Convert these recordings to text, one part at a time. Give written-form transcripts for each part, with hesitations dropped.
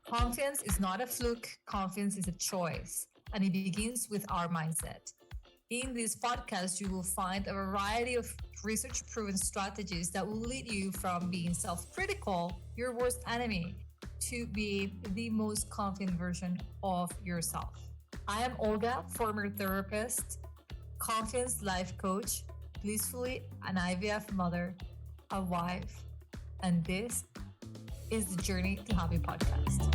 Confidence is not a fluke, confidence is a choice, and it begins with our mindset. In this podcast, you will find a variety of research proven strategies that will lead you from being self critical, your worst enemy, to being the most confident version of yourself. I am Olga, former therapist, confidence life coach, blissfully an IVF mother, a wife, and this is the Journey to Happy podcast.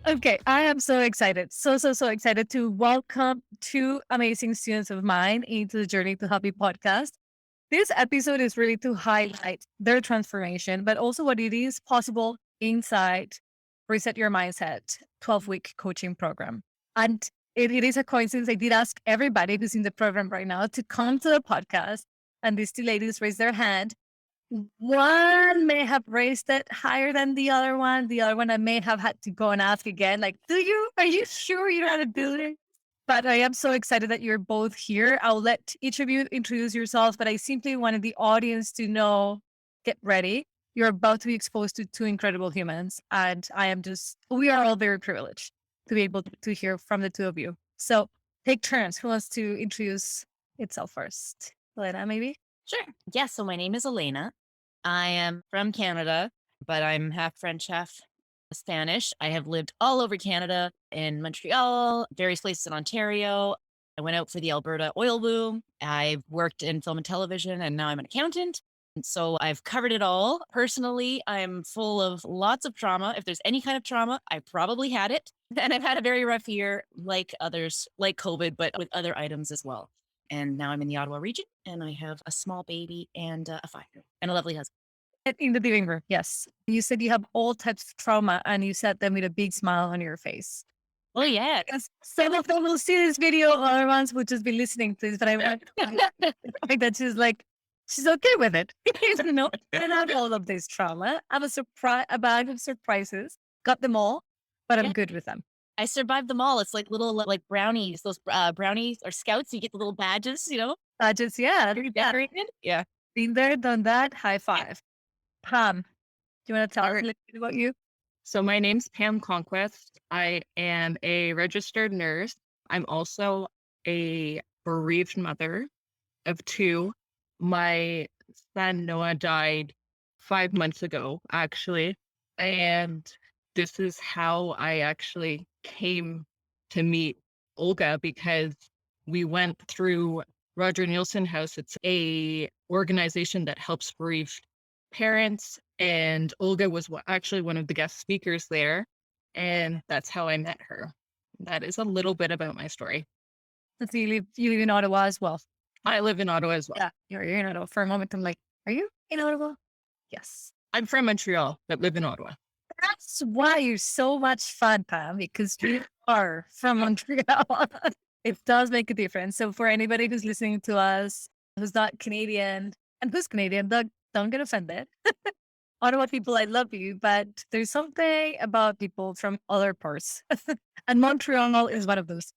Okay, I am so excited. So excited to welcome two amazing students of mine into the Journey to Happy podcast. This episode is really to highlight their transformation, but also what it is possible inside Reset Your Mindset 12-week coaching program. And it is a coincidence. I did ask everybody who's in the program right now to come to the podcast. And these two ladies raised their hand. One may have raised it higher than the other one. The other one I may have had to go and ask again, like, are you sure you know how to do it? But I am so excited that you're both here. I'll let each of you introduce yourselves, but I simply wanted the audience to know, get ready. You're about to be exposed to two incredible humans. And we are all very privileged to be able to hear from the two of you. So take turns. Who wants to introduce itself first? Elena, maybe? Sure. Yeah. So my name is Elena. I am from Canada, but I'm half French, half Spanish. I have lived all over Canada, in Montreal, various places in Ontario. I went out for the Alberta oil boom. I've worked in film and television, and now I'm an accountant. And so I've covered it all. Personally, I'm full of lots of trauma. If there's any kind of trauma, I probably had it. And I've had a very rough year, like others, like COVID, but with other items as well. And now I'm in the Ottawa region, and I have a small baby and a 5-year-old and a lovely husband. In the living room, yes. You said you have all types of trauma, and you said them with a big smile on your face. Oh, yeah. Because some of them will see this video, other ones will just be listening to this, but I want like that she's okay with it. You know, and I have all of this trauma. I have a bag of surprises, got them all, but I'm good with them. I survived them all. It's like little like brownies, those brownies or scouts. You get the little badges, Badges, yeah. Yeah. Been there, done that. High five. Pam, do you want to tell us a little bit about you? So my name's Pam Conquest. I am a registered nurse. I'm also a bereaved mother of two. My son Noah died 5 months ago, actually. And this is how I actually came to meet Olga, because we went through Roger Nielsen House. It's a organization that helps bereaved parents, and Olga was actually one of the guest speakers there, and that's how I met her. That is a little bit about my story. So you live in Ottawa as well? I live in Ottawa as well. Yeah, you're in Ottawa. For a moment, I'm like, are you in Ottawa? Yes. I'm from Montreal, but live in Ottawa. That's why you're so much fun, Pam, because you are from Montreal. It does make a difference. So for anybody who's listening to us, who's not Canadian, and who's Canadian, don't get offended. Ottawa people, I love you, but there's something about people from other parts. And Montreal is one of those.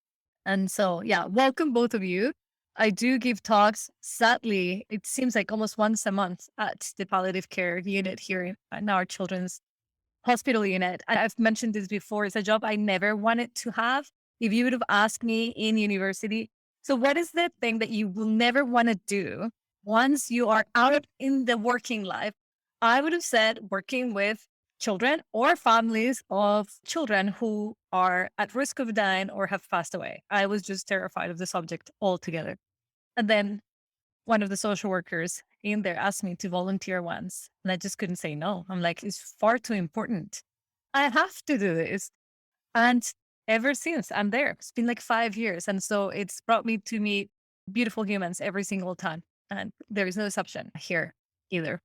And so, yeah, welcome both of you. I do give talks. Sadly, it seems like almost once a month at the palliative care unit here in our children's hospital unit. And I've mentioned this before. It's a job I never wanted to have. If you would have asked me in university, so what is the thing that you will never want to do once you are out in the working life? I would have said working with children or families of children who are at risk of dying or have passed away. I was just terrified of the subject altogether. And then one of the social workers in there asked me to volunteer once, and I just couldn't say no. I'm like, it's far too important. I have to do this. And ever since I'm there, it's been like 5 years. And so it's brought me to meet beautiful humans every single time. And there is no exception here either.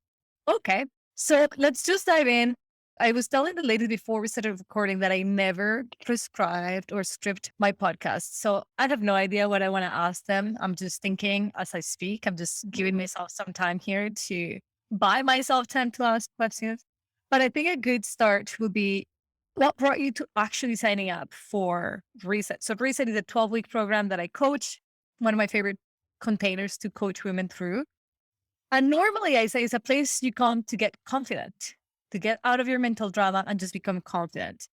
Okay, so let's just dive in. I was telling the ladies before we started recording that I never prescribed or script my podcast. So I have no idea what I want to ask them. I'm just thinking as I speak. I'm just giving myself some time here to buy myself time to ask questions. But I think a good start would be, what brought you to actually signing up for Reset? So Reset is a 12-week program that I coach, one of my favorite containers to coach women through. And normally I say it's a place you come to get confident, to get out of your mental drama and just become confident.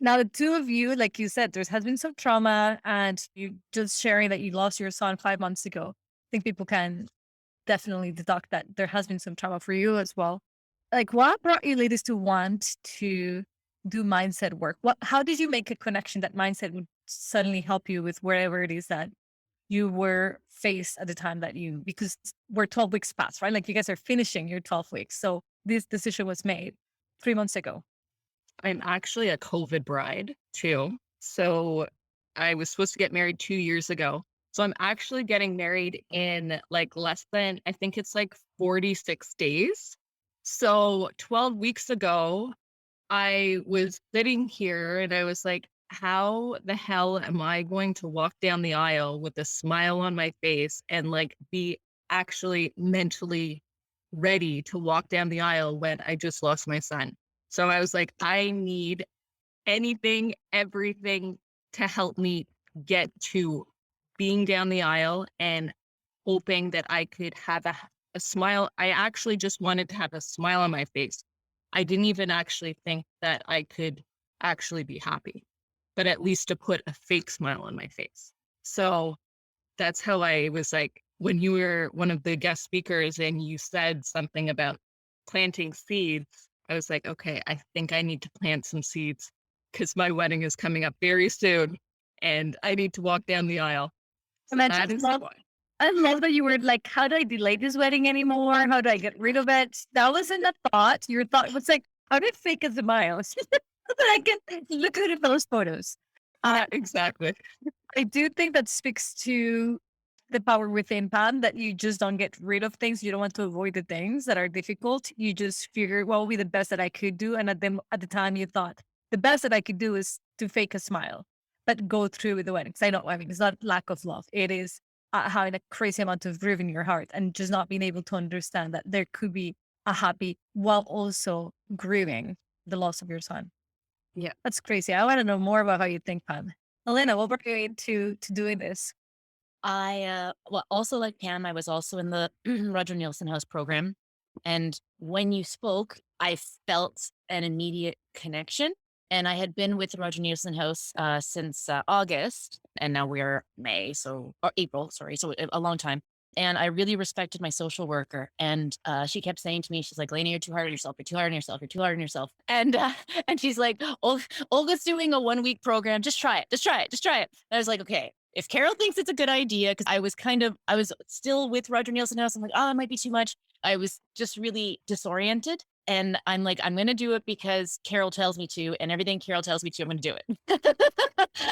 Now, the two of you, like you said, there has been some trauma and you just sharing that you lost your son 5 months ago. I think people can definitely deduct that there has been some trauma for you as well. Like, what brought you ladies to want to do mindset work? How did you make a connection that mindset would suddenly help you with wherever it is that you were faced at the time that because we're 12 weeks past, right? Like you guys are finishing your 12 weeks. So this decision was made 3 months ago. I'm actually a COVID bride too. So I was supposed to get married 2 years ago. So I'm actually getting married in like less than, I think it's like 46 days. So 12 weeks ago, I was sitting here and I was like, how the hell am I going to walk down the aisle with a smile on my face and like be actually mentally ready to walk down the aisle when I just lost my son? So I was like, I need anything, everything to help me get to being down the aisle and hoping that I could have a smile. I actually just wanted to have a smile on my face. I didn't even actually think that I could actually be happy, but at least to put a fake smile on my face. So that's how I was like, when you were one of the guest speakers and you said something about planting seeds, I was like, okay, I think I need to plant some seeds because my wedding is coming up very soon and I need to walk down the aisle. So And I that just is love, why. I love that you were like, how do I delay this wedding anymore? How do I get rid of it? That wasn't a thought. Your thought was like, how do I fake a smile so that I can look good in those photos? Exactly. I do think that speaks to the power within Pam that you just don't get rid of things. You don't want to avoid the things that are difficult. You just figure, what will be the best that I could do? And at the time you thought the best that I could do is to fake a smile, but go through with the wedding. Because I mean, it's not lack of love. It is having a crazy amount of grief in your heart and just not being able to understand that there could be a happy while also grieving the loss of your son. Yeah. That's crazy. I want to know more about how you think, Pam. Elena, what brought you into doing this? Well, also like Pam, I was also in the Roger Nielsen House program. And when you spoke, I felt an immediate connection. And I had been with the Roger Nielsen House since August, and now we're May, or April, sorry, so a long time. And I really respected my social worker, and she kept saying to me, she's like, "Lena, you're too hard on yourself. You're too hard on yourself. You're too hard on yourself." And and she's like, Olga's doing a 1 week program. Just try it. Just try it. Just try it." And I was like, okay, if Carol thinks it's a good idea, because I was still with Roger Nielsen House. I'm like, oh, it might be too much. I was just really disoriented. And I'm like, I'm going to do it because Carol tells me to, and everything Carol tells me to, I'm going to do it.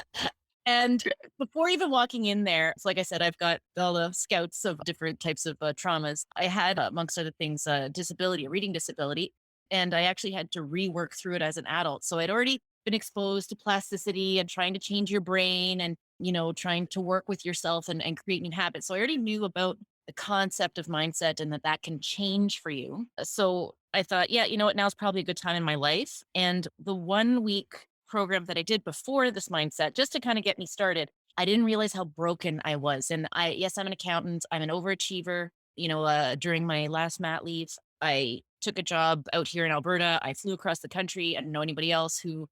And before even walking in there, so like I said, I've got all the scouts of different types of traumas. I had, amongst other things, a disability, a reading disability, and I actually had to rework through it as an adult. So I'd already been exposed to plasticity and trying to change your brain and, trying to work with yourself and create new habits. So I already knew about the concept of mindset and that can change for you. So I thought, yeah, you know what, now's probably a good time in my life. And the 1 week program that I did before this mindset, just to kind of get me started, I didn't realize how broken I was. And yes, I'm an accountant. I'm an overachiever. During my last mat leave, I took a job out here in Alberta. I flew across the country. I didn't know anybody else who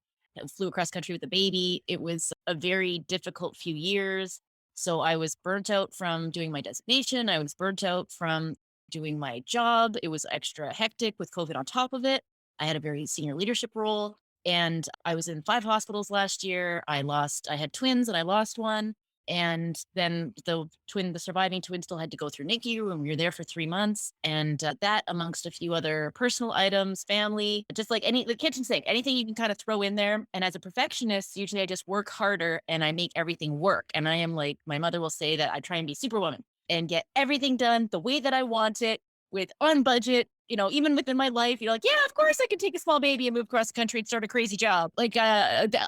flew across country with a baby. It was a very difficult few years. So I was burnt out from doing my designation. I was burnt out from doing my job. It was extra hectic with COVID on top of it. I had a very senior leadership role. And I was in 5 hospitals last year. I had twins and I lost one. And then the surviving twin still had to go through NICU, and we were there for 3 months. And that, amongst a few other personal items, family, just like the kitchen sink, anything you can kind of throw in there. And as a perfectionist, usually I just work harder and I make everything work. And I am like, my mother will say that I try and be superwoman and get everything done the way that I want it, on budget, even within my life, like, yeah, of course I could take a small baby and move across the country and start a crazy job. Like,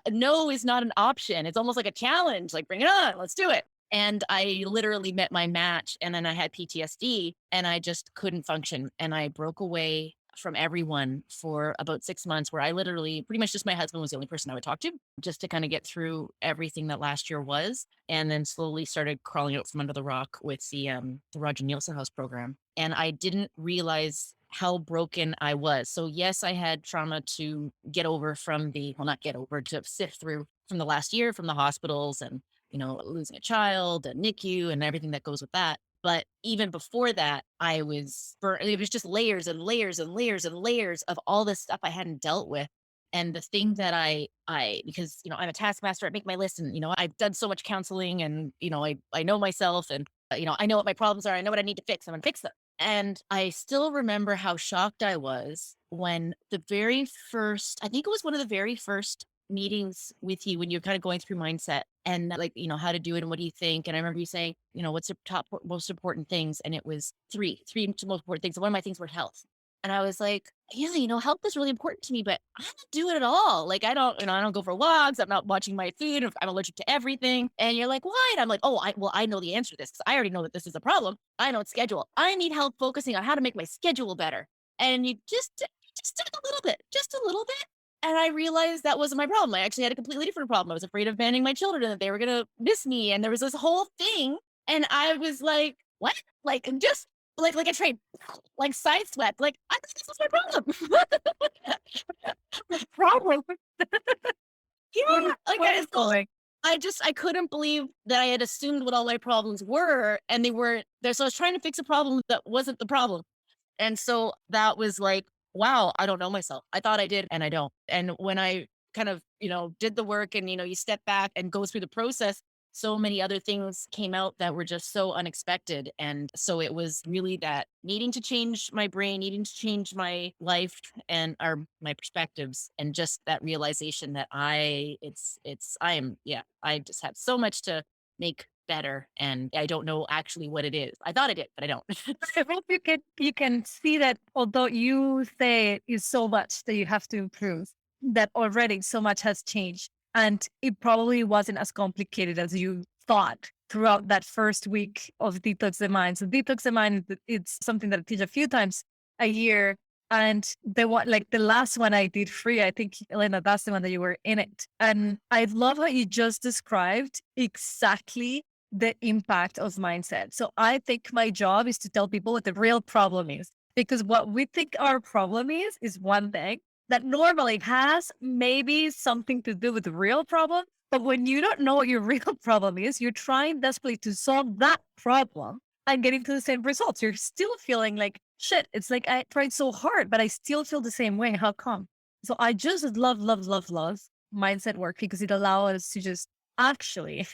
no is not an option. It's almost like a challenge. Like, bring it on, let's do it. And I literally met my match, and then I had PTSD and I just couldn't function. And I broke away from everyone for about 6 months, where I literally pretty much just my husband was the only person I would talk to, just to kind of get through everything that last year was. And then slowly started crawling out from under the rock with the Roger Nielsen House program. And I didn't realize how broken I was. So yes, I had trauma to get over from not get over, to sift through from the last year, from the hospitals and, losing a child, a NICU and everything that goes with that. But even before that, I was it was just layers and layers and layers and layers of all this stuff I hadn't dealt with. And the thing that because, I'm a taskmaster, I make my list, and, I've done so much counseling, and, I know myself, and, I know what my problems are. I know what I need to fix. I'm going to fix them. And I still remember how shocked I was when I think it was one of the very first meetings with you, when you're kind of going through mindset and like, how to do it and what do you think? And I remember you saying, what's the top most important things? And it was three most important things. And one of my things were health. And I was like, yeah, health is really important to me, but I don't do it at all. Like, I don't go for walks. I'm not watching my food. I'm allergic to everything. And you're like, why? And I'm like, oh, I know the answer to this, because I already know that this is a problem. I know it's schedule. I need help focusing on how to make my schedule better. And you just did just a little bit. And I realized that wasn't my problem. I actually had a completely different problem. I was afraid of abandoning my children, and that they were going to miss me. And there was this whole thing. And I was like, what? Like, just like a train, like sideswept. Like, I thought this was my problem. Problem. Yeah. Like, What is going? I couldn't believe that I had assumed what all my problems were, and they weren't there. So I was trying to fix a problem that wasn't the problem. And so that was like, wow, I don't know myself. I thought I did, and I don't. And when I kind of, did the work, and, you step back and go through the process, so many other things came out that were just so unexpected. And so it was really that needing to change my brain, needing to change my life and my perspectives, and just that realization that I just have so much to make better, and I don't know actually what it is. I thought I did, but I don't. I hope you can see that although you say it is so much that you have to improve, that already so much has changed. And it probably wasn't as complicated as you thought throughout that first week of Detox the Mind. So Detox the Mind, it's something that I teach a few times a year. And the last one I did free, I think, Elena, that's the one that you were in it. And I love how you just described exactly the impact of mindset. So I think my job is to tell people what the real problem is, because what we think our problem is one thing that normally has maybe something to do with the real problem. But when you don't know what your real problem is, you're trying desperately to solve that problem and getting to the same results. You're still feeling like shit. It's like I tried so hard, but I still feel the same way. How come? So I just love, love, love, love mindset work, because it allows us to just actually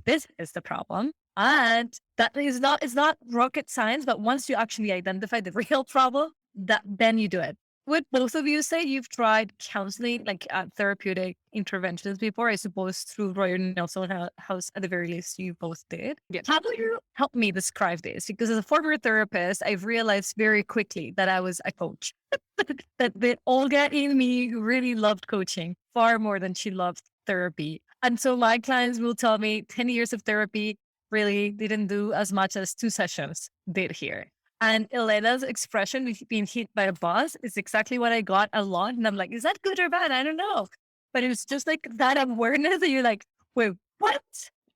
this is the problem. And that is not, it's not rocket science, but once you actually identify the real problem, then you do it. Would both of you say you've tried counseling, like therapeutic interventions before? I suppose through Royal Nelson House, at the very least, you both did. Yes. How do you help me describe this? Because as a former therapist, I've realized very quickly that I was a coach. that Olga in me really loved coaching far more than she loved therapy. And so my clients will tell me 10 years of therapy really didn't do as much as 2 sessions did here. And Elena's expression with being hit by a bus is exactly what I got a lot. And I'm like, is that good or bad? I don't know. But it's just like that awareness that you're like, wait, what?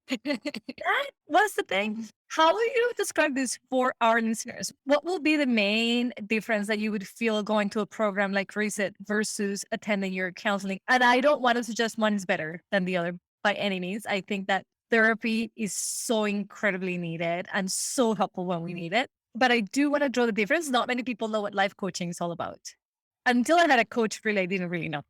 That was the thing. How will you describe this for our listeners? What will be the main difference that you would feel going to a program like Reset versus attending your counseling? And I don't want to suggest one is better than the other by any means. I think that therapy is so incredibly needed and so helpful when we need it. But I do want to draw the difference. Not many people know what life coaching is all about. Until I had a coach, really, I didn't really know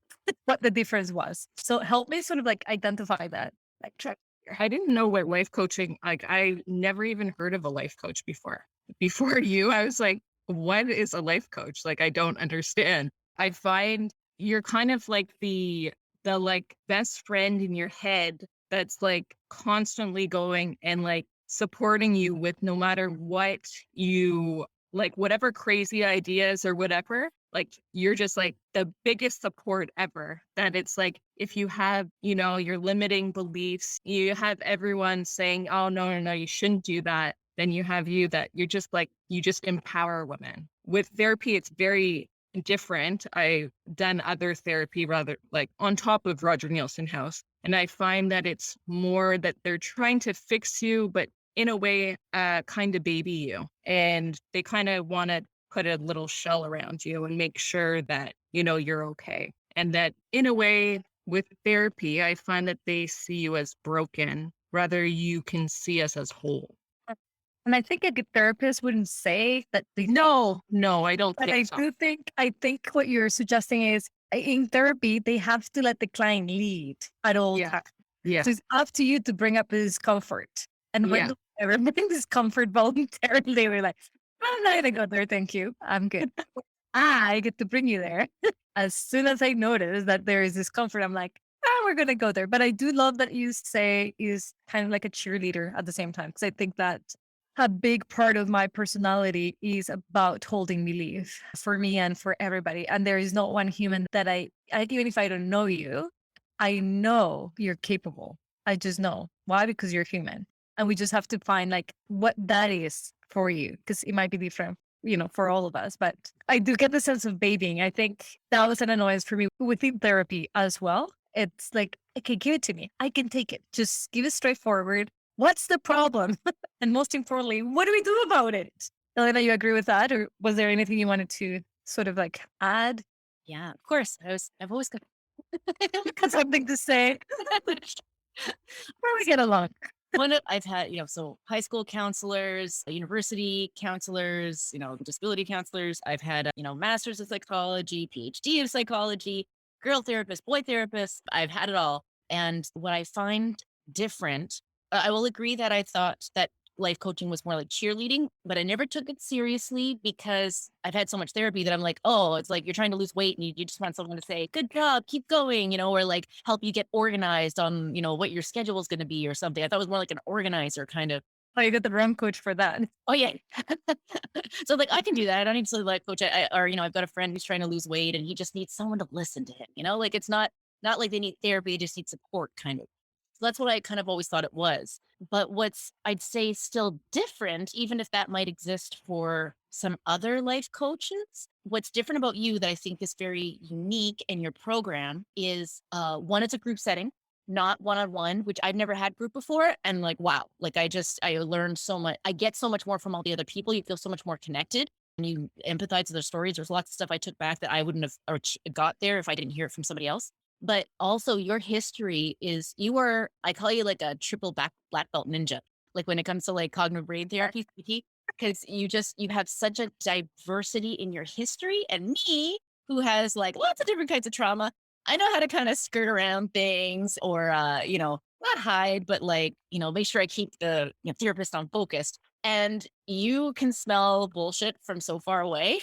what the difference was. So help me sort of like identify that. Like, I didn't know what life coaching, like I never even heard of a life coach before. Before you, I was like, what is a life coach? Like, I don't understand. I find you're kind of like the like best friend in your head that's like constantly going and like supporting you with no matter what you like, whatever crazy ideas or whatever. Like, you're just like the biggest support ever. That it's like, if you have, your limiting beliefs, you have everyone saying, oh, no, you shouldn't do that. Then you have you that you're just like, you just empower women. With therapy, it's very different. I've done other therapy rather like on top of Roger Nielsen House. And I find that it's more that they're trying to fix you, but in a way, kind of baby you. And they kind of want to put a little shell around you and make sure that, you're okay. And that in a way, with therapy, I find that they see you as broken, rather you can see us as whole. And I think a good therapist wouldn't say that they, No, I don't but think so. I think what you're suggesting is in therapy, they have to let the client lead at all Yeah. times. Yeah. So it's up to you to bring up his comfort. And when Yeah. do I ever bring discomfort voluntarily, we're like, I'm not gonna go there, thank you. I'm good. I get to bring you there. As soon as I notice that there is discomfort, I'm like, we're gonna go there. But I do love that you say is kind of like a cheerleader at the same time. Because I think that a big part of my personality is about holding belief for me and for everybody. And there is not one human that even if I don't know you, I know you're capable. I just know. Why? Because you're human. And we just have to find like what that is for you. Because it might be different, for all of us. But I do get the sense of babying. I think that was an annoyance for me within therapy as well. It's like, okay, give it to me. I can take it. Just give it straightforward. What's the problem? And most importantly, what do we do about it? Elena, you agree with that? Or was there anything you wanted to sort of like add? Yeah, of course. I've always got Got something to say? Where we get along? I've had, so high school counselors, university counselors, disability counselors. I've had, masters of psychology, PhD of psychology, girl therapist, boy therapist. I've had it all. And what I find different, I will agree that I thought that life coaching was more like cheerleading, but I never took it seriously because I've had so much therapy that I'm like, oh, it's like you're trying to lose weight and you just want someone to say, good job, keep going, or like help you get organized on, what your schedule is going to be or something. I thought it was more like an organizer kind of. Oh, you got the wrong coach for that. Oh yeah. So like I can do that. I don't need to like coach. Or I've got a friend who's trying to lose weight and he just needs someone to listen to him. Like it's not like they need therapy, they just need support kind of. So that's what I kind of always thought it was. But what's I'd say still different, even if that might exist for some other life coaches, what's different about you that I think is very unique in your program is one, it's a group setting, not one-on-one, which I've never had group before. And like, wow, like I learned so much. I get so much more from all the other people. You feel so much more connected and you empathize with their stories. There's lots of stuff I took back that I wouldn't have got there if I didn't hear it from somebody else. But also your history is I call you like a triple black belt ninja. Like when it comes to like cognitive brain therapy, CBT, because you have such a diversity in your history. And me, who has like lots of different kinds of trauma, I know how to kind of skirt around things or, not hide, but like, make sure I keep the therapist on focused. And you can smell bullshit from so far away.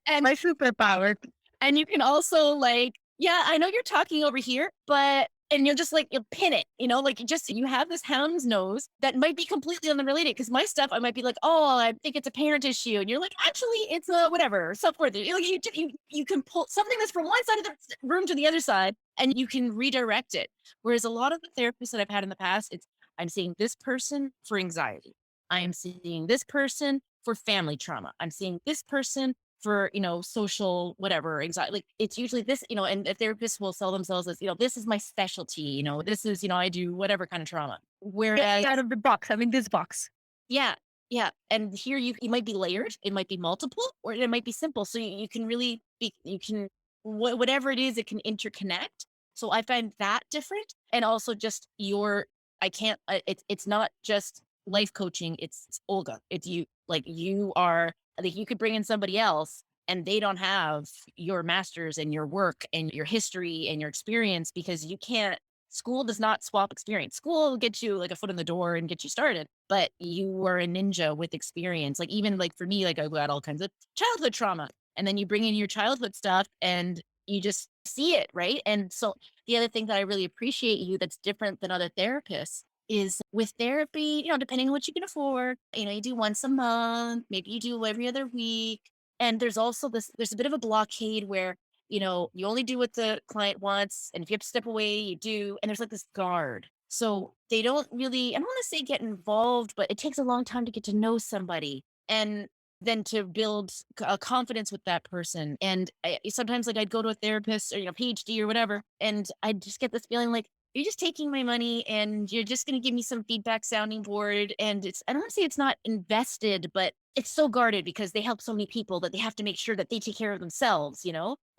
and My superpower. and you can also like, yeah, I know you're talking over here, but and you'll just like you'll pin it, like you have this hound's nose that might be completely unrelated. Because my stuff, I might be like, oh, I think it's a parent issue, and you're like, actually, it's a whatever, so forth. You can pull something that's from one side of the room to the other side, and you can redirect it. Whereas a lot of the therapists that I've had in the past, it's I'm seeing this person for anxiety, I am seeing this person for family trauma, I'm seeing this person for, social, whatever, anxiety. Like it's usually this, and a therapist will sell themselves as, this is my specialty, this is, I do whatever kind of trauma. Get Whereas, out of the box. I'm in this box. yeah, yeah. And here you might be layered, it might be multiple, or it might be simple. So you can really you can, whatever it is, it can interconnect. So I find that different. And also just I can't, it's not just life coaching. It's Olga. It's you, like you are, like you could bring in somebody else and they don't have your masters and your work and your history and your experience because you can't, school does not swap experience. School will get you like a foot in the door and get you started, but you are a ninja with experience. Like even like for me, like I've got all kinds of childhood trauma and then you bring in your childhood stuff and you just see it. Right. And so the other thing that I really appreciate you that's different than other therapists is with therapy, depending on what you can afford, you do once a month, maybe you do every other week. And there's also there's a bit of a blockade where, you only do what the client wants. And if you have to step away, you do. And there's like this guard. So they don't really, I don't want to say get involved, but it takes a long time to get to know somebody. And then to build a confidence with that person. And sometimes like I'd go to a therapist or, PhD or whatever, and I'd just get this feeling like, you're just taking my money and you're just going to give me some feedback sounding board. And I don't want to say it's not invested, but it's so guarded because they help so many people that they have to make sure that they take care of themselves,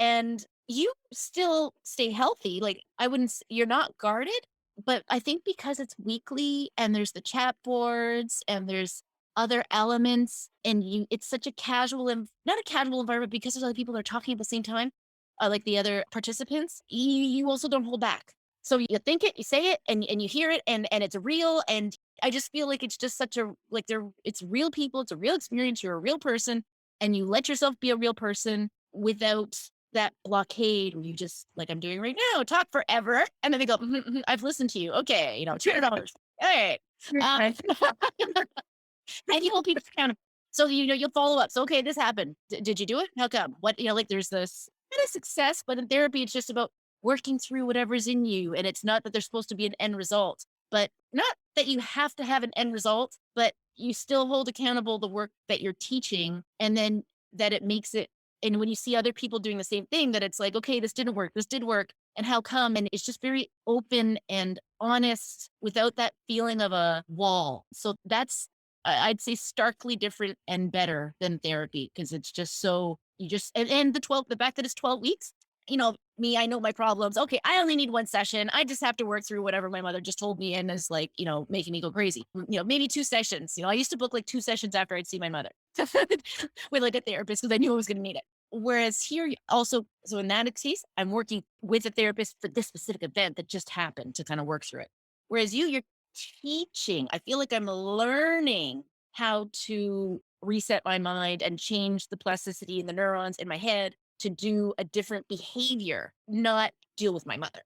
and you still stay healthy. Like you're not guarded, but I think because it's weekly and there's the chat boards and there's other elements, and it's such a casual and not a casual environment because there's other people that are talking at the same time, like the other participants, you also don't hold back. So you think it, you say it, and you hear it, and it's real. And I just feel like it's just such a like it's real people, it's a real experience. You're a real person, and you let yourself be a real person without that blockade where you just like I'm doing right now, talk forever, and then they go, I've listened to you. Okay, $200. All right. And you hold people accountable. So you'll follow up. So okay, this happened. Did you do it? How come? What like there's this kind of success, but in therapy, it's just about working through whatever's in you. And it's not that there's supposed to be an end result, but not that you have to have an end result, but you still hold accountable the work that you're teaching, and then that it makes it. And when you see other people doing the same thing, that it's like, okay, this didn't work, this did work, and how come? And it's just very open and honest without that feeling of a wall. So that's I'd say starkly different and better than therapy, because it's just so you just and the fact that it's 12 weeks, me, I know my problems. Okay, I only need one session. I just have to work through whatever my mother just told me and is like, making me go crazy. Maybe 2 sessions. I used to book like 2 sessions after I'd see my mother with like a therapist because I knew I was going to need it. Whereas here also, so in that case, I'm working with a therapist for this specific event that just happened to kind of work through it. Whereas you're teaching. I feel like I'm learning how to reset my mind and change the plasticity in the neurons in my head to do a different behavior, not deal with my mother.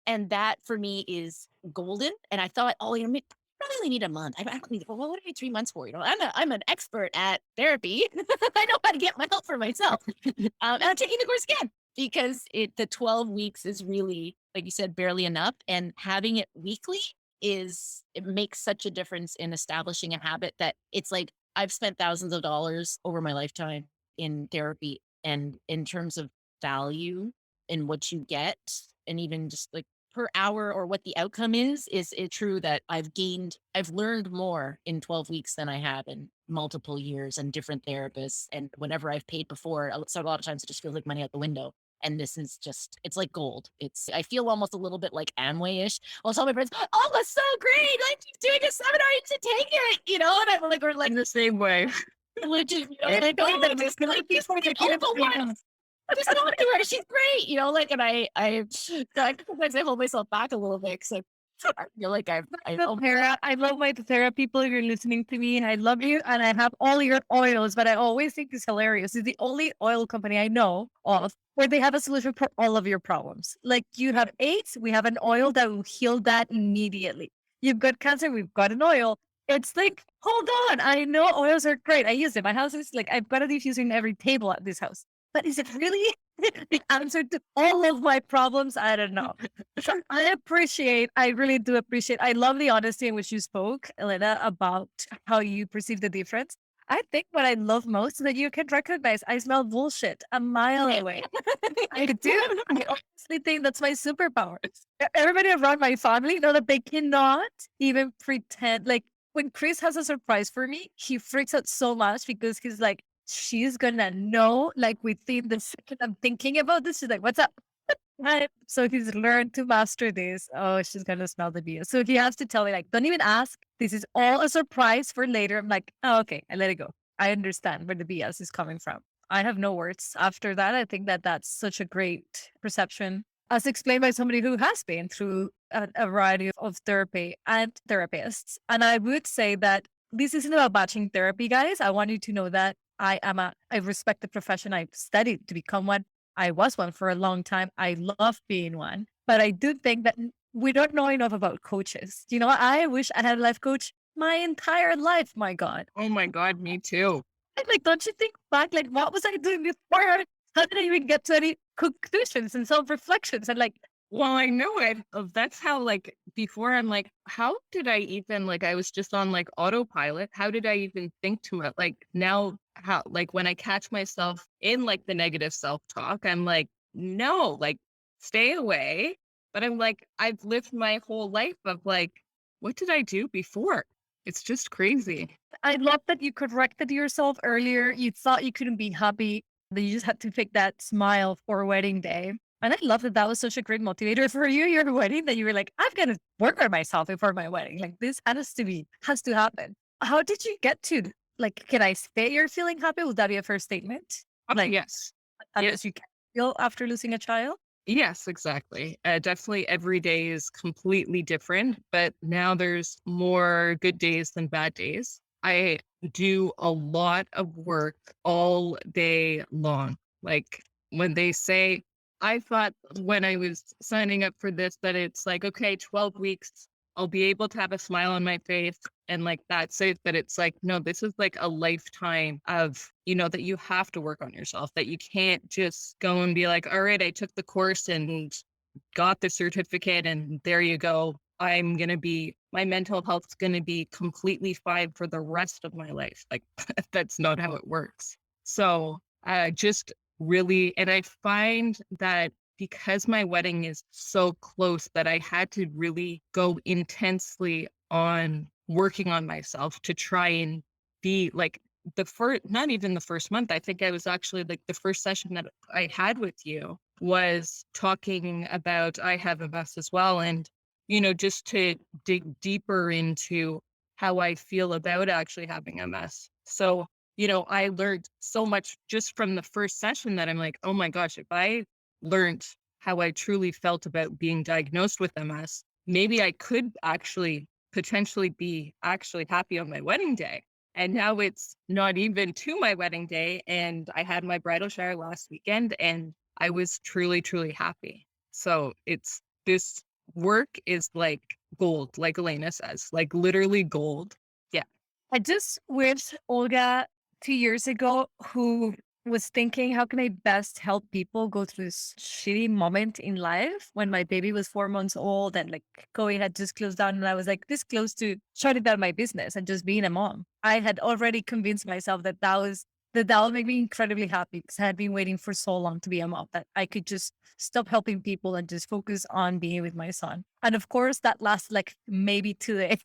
And that for me is golden. And I thought, oh, probably only need a month. I don't need, well, what do I need 3 months for? I'm an expert at therapy. I know how to get my help for myself. And I'm taking the course again because the 12 weeks is really, like you said, barely enough. And having it weekly it makes such a difference in establishing a habit that it's like I've spent thousands of dollars over my lifetime in therapy, and in terms of value and what you get, and even just like per hour or what the outcome is it true that I've learned more in 12 weeks than I have in multiple years and different therapists and whenever I've paid before. So a lot of times it just feels like money out the window. And this is just, it's like gold. I feel almost a little bit like Amway-ish. I'll tell my friends, oh, that's so great. Like doing a seminar, you should take it, and I'm like, we're like In the same way. legit, and I don't even just like these ones. I just don't want to her. She's great, like, and I sometimes I hold myself back a little bit because I feel like I love my Tera people. If you're listening to me, and I love you, and I have all your oils, but I always think it's hilarious. It's the only oil company I know of where they have a solution for all of your problems. Like you have AIDS, we have an oil that will heal that immediately. You've got cancer, we've got an oil. It's like, hold on, I know oils are great. I use it. My house is like, I've got a diffuser in every table at this house. But is it really the answer to all of my problems? I don't know. I really do appreciate, I love the honesty in which you spoke, Elena, about how you perceive the difference. I think what I love most is that you can recognize I smell bullshit a mile away. I do. I honestly think that's my superpower. Everybody around my family know that they cannot even pretend. Like when Chris has a surprise for me, he freaks out so much because he's like, she's gonna know, like within the second I'm thinking about this, she's like, what's up? So he's learned to master this. Oh, she's gonna smell the BS. So he has to tell me, like, don't even ask. This is all a surprise for later. I'm like, oh, okay, I let it go. I understand where the BS is coming from. I have no words after that. I think that that's such a great perception, as explained by somebody who has been through a variety of therapy and therapists. And I would say that this isn't about batching therapy, guys. I want you to know that I respect the profession. I've studied to become one. I was one for a long time. I love being one. But I do think that we don't know enough about coaches. I wish I had a life coach my entire life. My God. Oh my God, me too. And like, don't you think back, like, what was I doing before? How did I even get to any conclusions and self-reflections? And like, Well, I know it. That's how, like, before I'm like, how did I even, like, I was just on like autopilot. How did I even think to it? Like, now, how, like, when I catch myself in like the negative self talk, I'm like, no, like, stay away. But I'm like, I've lived my whole life of like, what did I do before? It's just crazy. I love that you corrected yourself earlier. You thought you couldn't be happy, that you just had to pick that smile for wedding day. And I love that that was such a great motivator for you, your wedding, that you were like, I'm going to work on myself before my wedding. Like this has to happen. How did you get to, like, can I say you're feeling happy? Would that be a first statement? Oh, Like, yes. as you can feel after losing a child? Yes, exactly. Definitely every day is completely different, but now there's more good days than bad days. I do a lot of work all day long. Like when they say, I thought when I was signing up for this that it's like, okay, 12 weeks, I'll be able to have a smile on my face and like that's it. But it's like, no, this is like a lifetime of, that you have to work on yourself, that you can't just go and be like, all right, I took the course and got the certificate and there you go. My mental health's going to be completely fine for the rest of my life. Like that's not how it works. So just really, and I find that because my wedding is so close that I had to really go intensely on working on myself to try and be like the first, not even the first month. I think I was actually like the first session that I had with you was talking about I have a mess as well. And, just to dig deeper into how I feel about actually having a mess. So, I learned so much just from the first session that I'm like, oh my gosh, if I learned how I truly felt about being diagnosed with MS, maybe I could actually potentially be actually happy on my wedding day. And now it's not even to my wedding day. And I had my bridal shower last weekend and I was truly, truly happy. So it's this work is like gold, like Elena says, like literally gold. Yeah. I just wish Olga 2 years ago, who was thinking, how can I best help people go through this shitty moment in life when my baby was 4 months old and like going had just closed down. And I was like this close to shutting down my business and just being a mom. I had already convinced myself that would make me incredibly happy because I had been waiting for so long to be a mom, that I could just stop helping people and just focus on being with my son. And of course, that lasted like maybe 2 days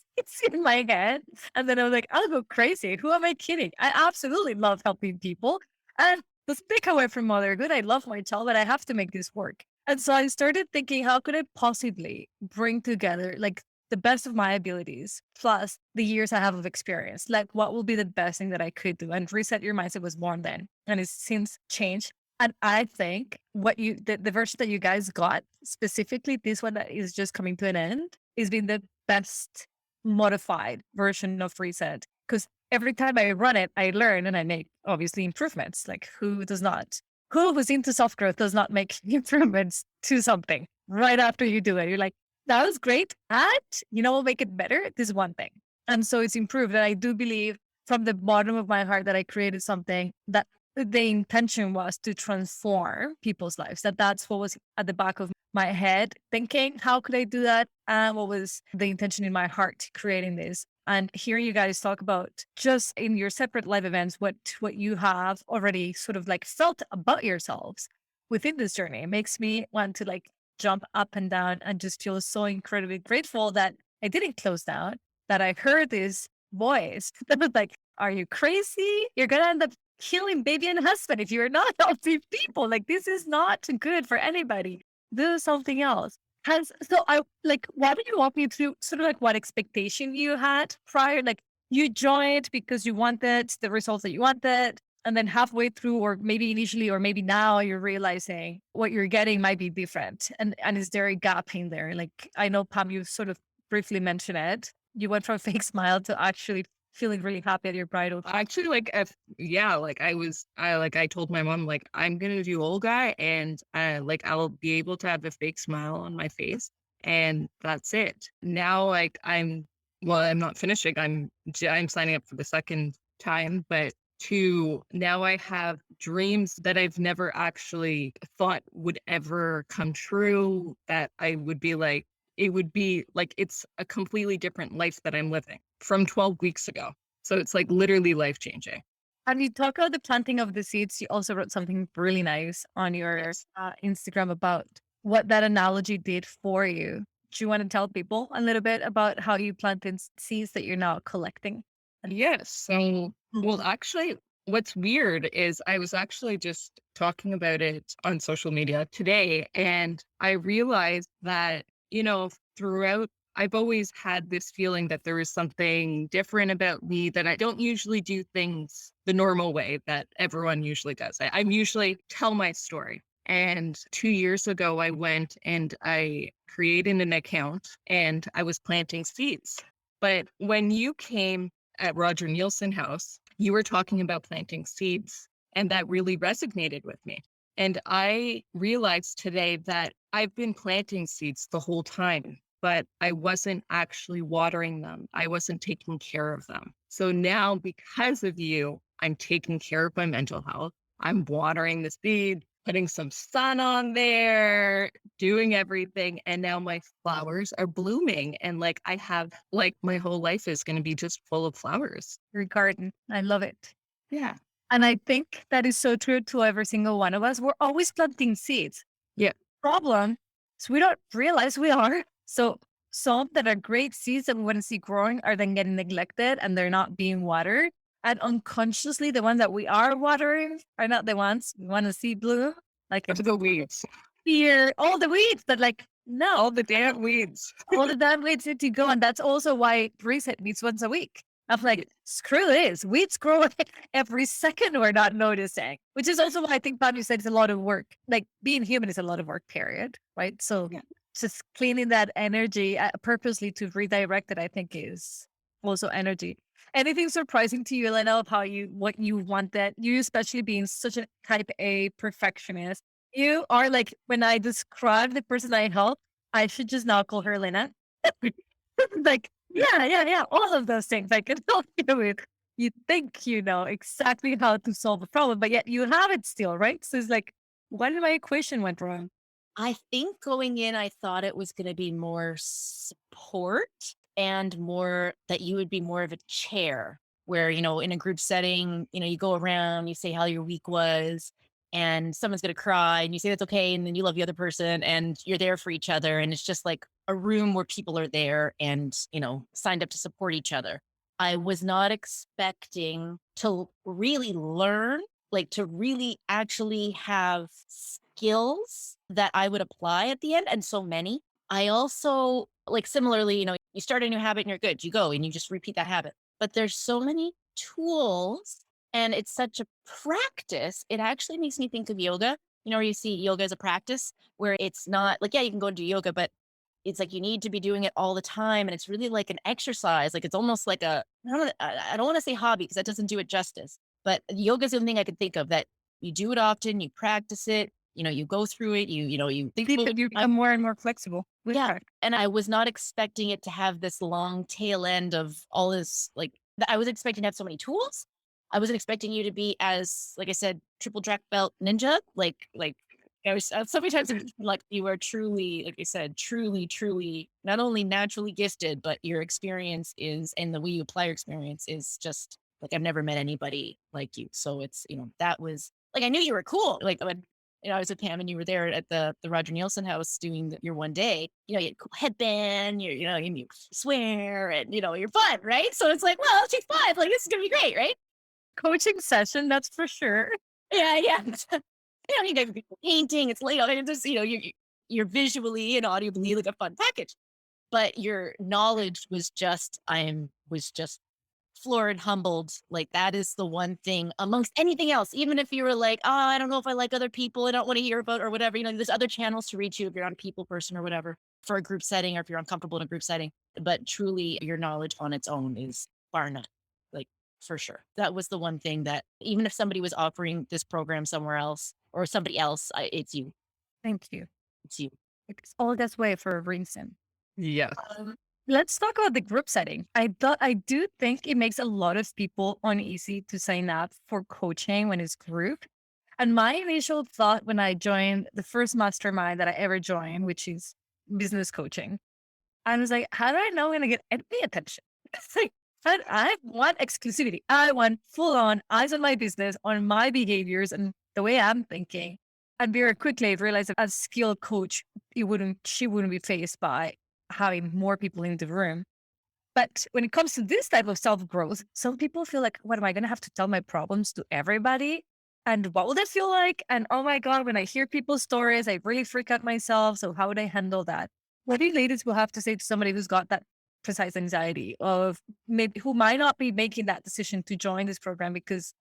in my head. And then I was like, I'll go crazy. Who am I kidding? I absolutely love helping people. And doesn't take away from motherhood. I love my child, but I have to make this work. And so I started thinking, how could I possibly bring together like the best of my abilities plus the years I have of experience? Like, what will be the best thing that I could do? And Reset Your Mindset was born then, and it's since changed. And I think the version that you guys got, specifically this one that is just coming to an end, is being the best modified version of Reset. Because every time I run it, I learn and I make obviously improvements. Like who does not? Who was into self growth does not make improvements to something right after you do it? You're like, that was great. And will make it better. This one thing. And so it's improved. And I do believe from the bottom of my heart that I created something that the intention was to transform people's lives. That's what was at the back of my head thinking, how could I do that? And what was the intention in my heart creating this? And hearing you guys talk about just in your separate live events, what you have already sort of like felt about yourselves within this journey, it makes me want to like jump up and down and just feel so incredibly grateful that I didn't close down, that I heard this voice that was like, are you crazy? You're going to end up killing baby and husband if you're not helping people. Like, this is not good for anybody. Do something else. I like, why don't you walk me through sort of like what expectation you had prior? Like, you joined because you wanted the results that you wanted. And then halfway through, or maybe initially, or maybe now, you're realizing what you're getting might be different. And is there a gap in there? Like, I know, Pam, you sort of briefly mentioned it. You went from fake smile to actually feeling really happy at your bridal. Actually, like, I told my mom, like, I'm going to do Olga and like, I'll be able to have a fake smile on my face. And that's it. Now, like, I'm not finishing. I'm signing up for the second time, but to now I have dreams that I've never actually thought would ever come true, that I would be like, it would be like it's a completely different life that I'm living from 12 weeks ago. So it's like literally life changing. And you talk about the planting of the seeds. You also wrote something really nice on your Yes. Instagram about what that analogy did for you. Do you want to tell people a little bit about how you planted seeds that you're now collecting? Yes. So, well, actually, what's weird is I was actually just talking about it on social media today, and I realized that, throughout, I've always had this feeling that there is something different about me, that I don't usually do things the normal way that everyone usually does. I'm usually tell my story. And 2 years ago, I went and I created an account and I was planting seeds. But when you came at Roger Nielsen House, you were talking about planting seeds, and that really resonated with me. And I realized today that I've been planting seeds the whole time, but I wasn't actually watering them. I wasn't taking care of them. So now, because of you, I'm taking care of my mental health. I'm watering the seed, putting some sun on there, doing everything. And now my flowers are blooming. And like I have, like my whole life is going to be just full of flowers. Your garden. I love it. Yeah. And I think that is so true to every single one of us. We're always planting seeds. Yeah. Problem is we don't realize we are. So some that are great seeds that we want to see growing are then getting neglected and they're not being watered. And unconsciously, the ones that we are watering are not the ones we want to see bloom. Like Those are the weeds. fear, all the weeds, but like, no, All the damn weeds. all the damn weeds need to go. And that's also why Reset meets once a week. I'm like, screw this. Weeds grow every second we're not noticing, which is also why I think Pam, you said it's a lot of work. Like being human is a lot of work, period. Right. So Yeah. just cleaning that energy purposely to redirect it, I think is also energy. Anything surprising to you, Elena, of what you want that you, especially being such a type A perfectionist, you are like, when I describe the person I help, I should just not call her Elena. Like, yeah, all of those things I can help you with. You think you know exactly how to solve a problem, but yet you have it still, right? So it's like, why did my equation went wrong? I think going in, I thought it was going to be more support and more that you would be more of a chair where, in a group setting, you go around, you say how your week was, and someone's going to cry and you say that's okay. And then you love the other person and you're there for each other. And it's just like a room where people are there and, signed up to support each other. I was not expecting to really learn, like to really actually have skills that I would apply at the end, and so many. I also like similarly, you start a new habit and you're good, you go and you just repeat that habit. But there's so many tools and it's such a practice. It actually makes me think of yoga, where you see yoga as a practice where it's not like, yeah, you can go and do yoga, but it's like you need to be doing it all the time. And it's really like an exercise. Like it's almost like I don't want to say hobby because that doesn't do it justice. But yoga is the only thing I could think of that you do it often, you practice it, you go through it, you think You become more and more flexible with yeah. practice. And I was not expecting it to have this long tail end of all this, like, I was expecting to have so many tools. I wasn't expecting you to be as, like I said, triple black belt ninja. Like I was so many times like you are truly, like I said, truly not only naturally gifted, but your experience is, and the way you apply your experience is just like, I've never met anybody like you. So it's, that was like, I knew you were cool. Like when, I was with Pam and you were there at the Roger Nielsen house doing your one day, you had a cool headband, you swear and, you're fun, right? So it's like, well, she's fun. Like, this is going to be great, right? Coaching session, that's for sure. Yeah. You guys are painting, it's late. It's just, you're visually and audibly like a fun package. But your knowledge was just, was just floored, humbled. Like that is the one thing amongst anything else. Even if you were like, oh, I don't know if I like other people, I don't want to hear about or whatever, there's other channels to reach you if you're not a people person or whatever for a group setting or if you're uncomfortable in a group setting. But truly your knowledge on its own is far enough. Like for sure. That was the one thing that even if somebody was offering this program somewhere else or somebody else, it's you. Thank you. It's you. It's all this way for a reason. Yes. Let's talk about the group setting. I do think it makes a lot of people uneasy to sign up for coaching when it's group. And my initial thought when I joined the first mastermind that I ever joined, which is business coaching, I was like, how do I know when to get any attention? It's like, but I want exclusivity. I want full on eyes on my business, on my behaviors and the way I'm thinking. And very quickly I realized that as skilled coach, she wouldn't be faced by having more people in the room. But when it comes to this type of self growth, some people feel like, what am I going to have to tell my problems to everybody? And what will that feel like? And oh my God, when I hear people's stories, I really freak out myself. So how would I handle that? What do you ladies will have to say to somebody who's got that precise anxiety of maybe who might not be making that decision to join this program because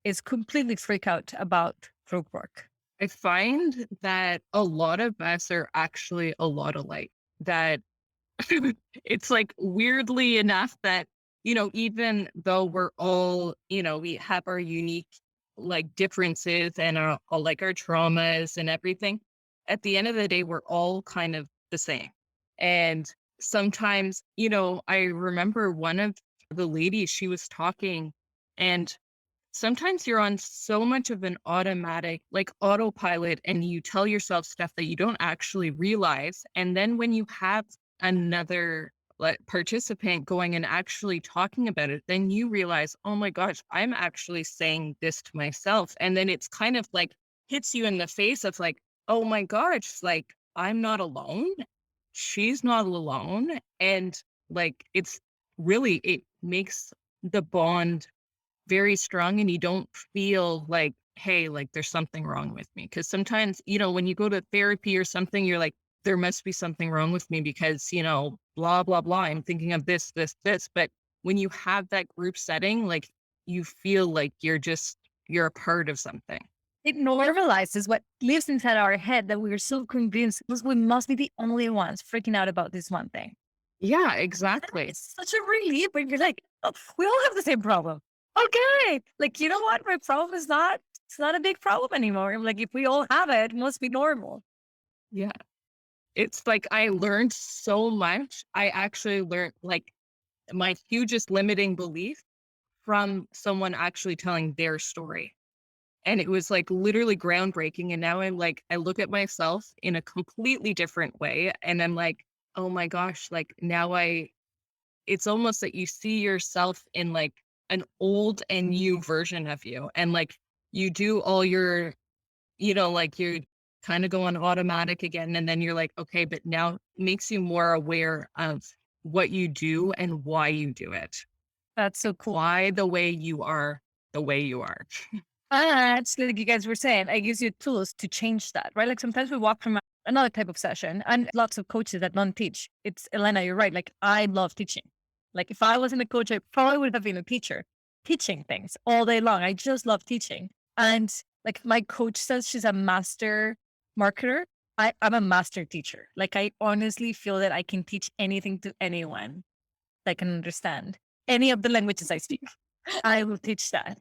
it's completely freak out about group work? I find that a lot of us are actually a lot alike. That it's like weirdly enough that, even though we're all, we have our unique like differences and like our traumas and everything, at the end of the day, we're all kind of the same. And sometimes, I remember one of the ladies, she was talking, and sometimes you're on so much of an automatic, like autopilot, and you tell yourself stuff that you don't actually realize. And then when you have another like participant going and actually talking about it, then you realize, oh my gosh, I'm actually saying this to myself. And then it's kind of like hits you in the face of like, oh my gosh, like I'm not alone. She's not alone. And like it makes the bond very strong, and you don't feel like, hey, like there's something wrong with me. Cause sometimes, when you go to therapy or something, you're like, there must be something wrong with me because, blah, blah, blah. I'm thinking of this, this, this. But when you have that group setting, like you feel like you're a part of something. It normalizes what lives inside our head that we're so convinced we must be the only ones freaking out about this one thing. Yeah, exactly. It's such a relief when you're like, oh, we all have the same problem. Okay. Like, you know what? My problem it's not a big problem anymore. I'm like, if we all have it, it must be normal. Yeah. It's like I learned so much. I actually learned like my hugest limiting belief from someone actually telling their story. And it was like literally groundbreaking. And now I'm like, I look at myself in a completely different way. And I'm like, oh my gosh, like it's almost that you see yourself in like an old and new version of you. And like you do all your, like you kind of go on automatic again. And then you're like, okay, but now makes you more aware of what you do and why you do it. That's so cool. Why the way you are the way you are. It's like you guys were saying, I gives you tools to change that, right? Like sometimes we walk from another type of session and lots of coaches that don't teach. It's Elena, you're right. Like I love teaching. Like if I wasn't a coach, I probably would have been a teacher, teaching things all day long. I just love teaching. And like my coach says she's a master marketer. I'm a master teacher. Like I honestly feel that I can teach anything to anyone that can understand any of the languages I speak. I will teach that.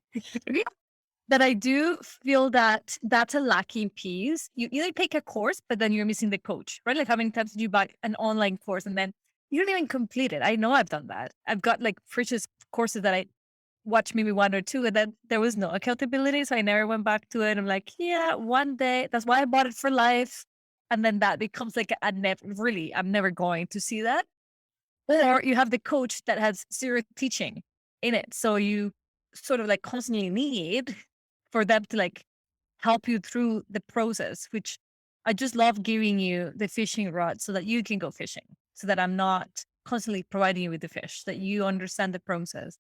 That I do feel that that's a lacking piece. You either take a course, but then you're missing the coach, right? Like how many times did you buy an online course and then you don't even complete it? I know I've done that. I've got like precious courses that I watched maybe one or two, and then there was no accountability. So I never went back to it. I'm like, yeah, one day. That's why I bought it for life. And then that becomes like I'm never going to see that. Or you have the coach that has zero teaching in it. So you sort of like constantly need for them to like help you through the process, which I just love giving you the fishing rod so that you can go fishing, so that I'm not constantly providing you with the fish, that you understand the process.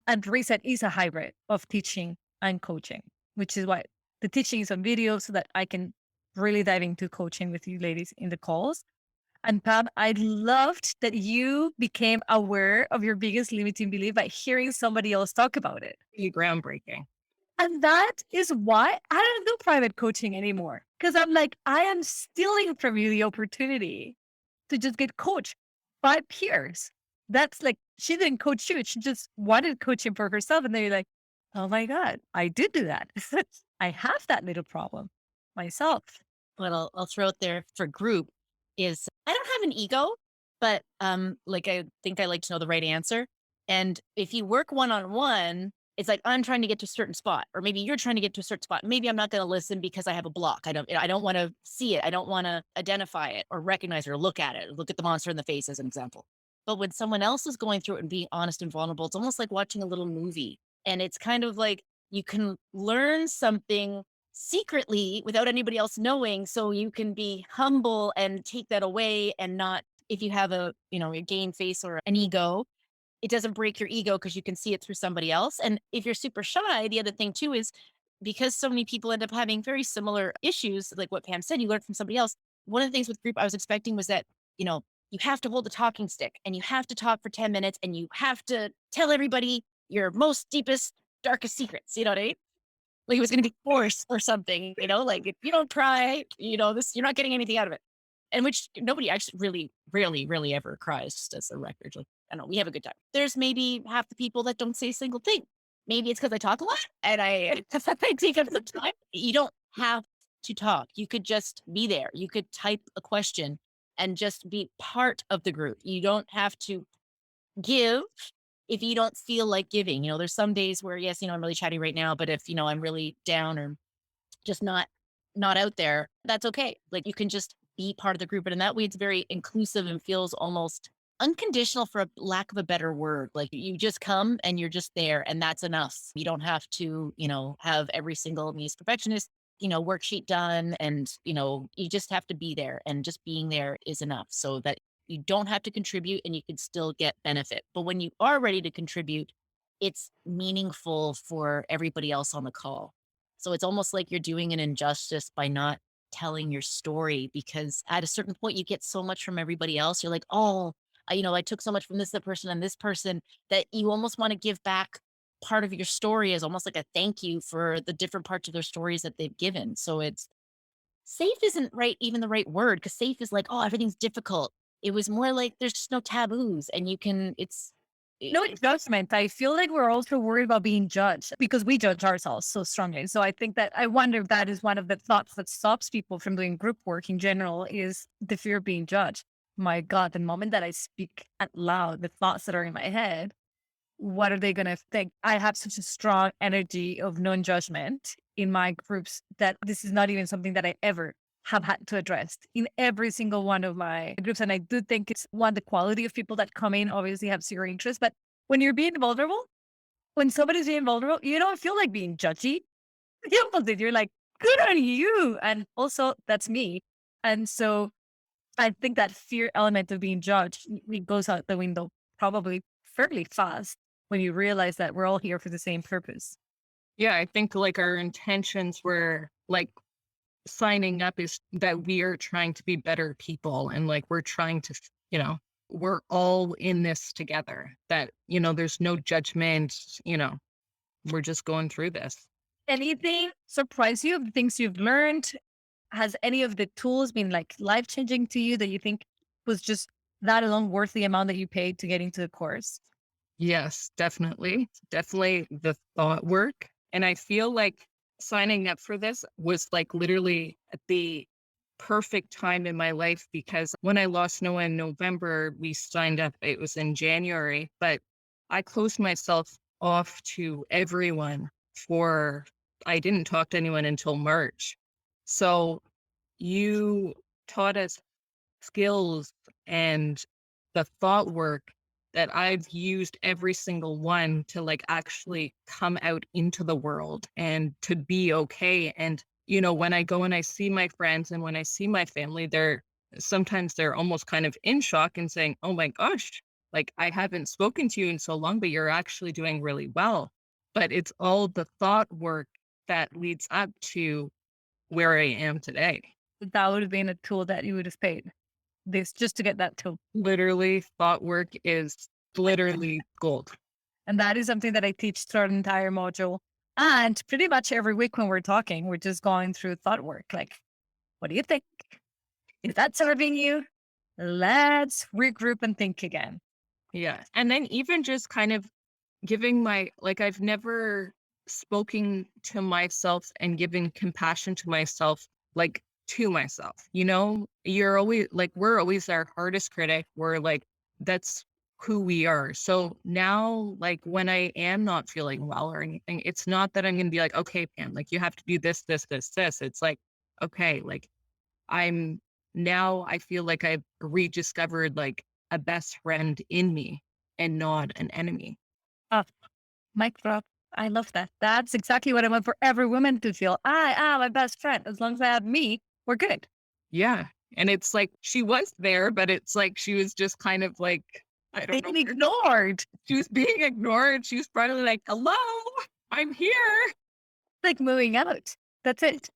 And Reset is a hybrid of teaching and coaching, which is why the teaching is on video so that I can really dive into coaching with you ladies in the calls. And Pam, I loved that you became aware of your biggest limiting belief by hearing somebody else talk about it. Groundbreaking. And that is why I don't do private coaching anymore. Because I'm like, I am stealing from you the opportunity to just get coached by peers. That's like, she didn't coach you. She just wanted coaching for herself. And then you're like, oh my God, I did do that. I have that little problem myself. What I'll throw out there for group is I don't have an ego. But like I think I like to know the right answer. And if you work one-on-one, it's like I'm trying to get to a certain spot, or maybe you're trying to get to a certain spot. Maybe I'm not going to listen because I have a block. I don't want to see it. I don't want to identify it or recognize it or look at it, look at the monster in the face as an example. But when someone else is going through it and being honest and vulnerable, it's almost like watching a little movie. And it's kind of like you can learn something secretly without anybody else knowing. So you can be humble and take that away and not, if you have a game face or an ego, it doesn't break your ego because you can see it through somebody else. And if you're super shy, the other thing too is because so many people end up having very similar issues, like what Pam said, you learn from somebody else. One of the things with group I was expecting was that, you know, you have to hold the talking stick and you have to talk for 10 minutes and you have to tell everybody your most deepest, darkest secrets. You know what I mean? Like it was going to be forced or something, like if you don't try, you're not getting anything out of it. And which nobody actually really, rarely, really ever cries, just as a record. Like, I don't know, we have a good time. There's maybe half the people that don't say a single thing. Maybe it's because I talk a lot and I take up some time. You don't have to talk. You could just be there. You could type a question and just be part of the group. You don't have to give if you don't feel like giving. There's some days where, yes, I'm really chatty right now, but if, I'm really down or just not out there, that's okay. Like you can just be part of the group. And in that way, it's very inclusive and feels almost unconditional for a lack of a better word. Like you just come and you're just there and that's enough. You don't have to, have every single needs perfectionist, worksheet done. And, you just have to be there and just being there is enough so that you don't have to contribute and you can still get benefit. But when you are ready to contribute, it's meaningful for everybody else on the call. So it's almost like you're doing an injustice by not telling your story because at a certain point you get so much from everybody else. You're like, oh, I took so much from this person and this person that you almost want to give back part of your story as almost like a thank you for the different parts of their stories that they've given. So it's safe isn't even the right word because safe is like, oh, everything's difficult. It was more like there's just no taboos and you can, No judgment. I feel like we're also worried about being judged because we judge ourselves so strongly. So I think that I wonder if that is one of the thoughts that stops people from doing group work in general is the fear of being judged. My God, the moment that I speak out loud, the thoughts that are in my head, what are they going to think? I have such a strong energy of non-judgment in my groups that this is not even something that I ever have had to address in every single one of my groups. And I do think it's one, the quality of people that come in obviously have zero interest. But when you're being vulnerable, when somebody's being vulnerable, you don't feel like being judgy. The opposite. You're like, good on you. And also, that's me. And so I think that fear element of being judged, it goes out the window probably fairly fast when you realize that we're all here for the same purpose. Yeah, I think like our intentions were like signing up is that we are trying to be better people and like we're trying to, you know, we're all in this together. That, there's no judgment, we're just going through this. Anything surprise you of the things you've learned? Has any of the tools been like life changing to you that you think was just that alone worth the amount that you paid to get into the course? Yes, definitely. Definitely the thought work. And I feel like signing up for this was like literally at the perfect time in my life because when I lost Noah in November, we signed up. It was in January, but I closed myself off to everyone I didn't talk to anyone until March. So you taught us skills and the thought work that I've used every single one to like actually come out into the world and to be okay. And, when I go and I see my friends and when I see my family, sometimes they're almost kind of in shock and saying, oh my gosh, like I haven't spoken to you in so long, but you're actually doing really well. But it's all the thought work that leads up to where I am today. That would have been a tool that you would have paid this just to get that tool. Literally, thought work is literally gold. And that is something that I teach throughout the entire module. And pretty much every week when we're talking, we're just going through thought work. Like, what do you think? Is that serving you? Let's regroup and think again. Yeah. And then even just kind of giving I've never spoken to myself and given compassion to myself, like to myself. You know, you're always like, we're always our hardest critic. We're like, that's who we are. So now, like, when I am not feeling well or anything, it's not that I'm going to be like, okay, Pam, like, you have to do this, this, this, this. It's like, okay, like, I'm now I feel like I've rediscovered like a best friend in me and not an enemy. Oh, mic drop. I love that. That's exactly what I want for every woman to feel. I am my best friend. As long as I have me, we're good. Yeah. And it's like she was there, but it's like she was just kind of like, I don't know. Being ignored. She was being ignored. She was probably like, hello, I'm here. Like moving out. That's it.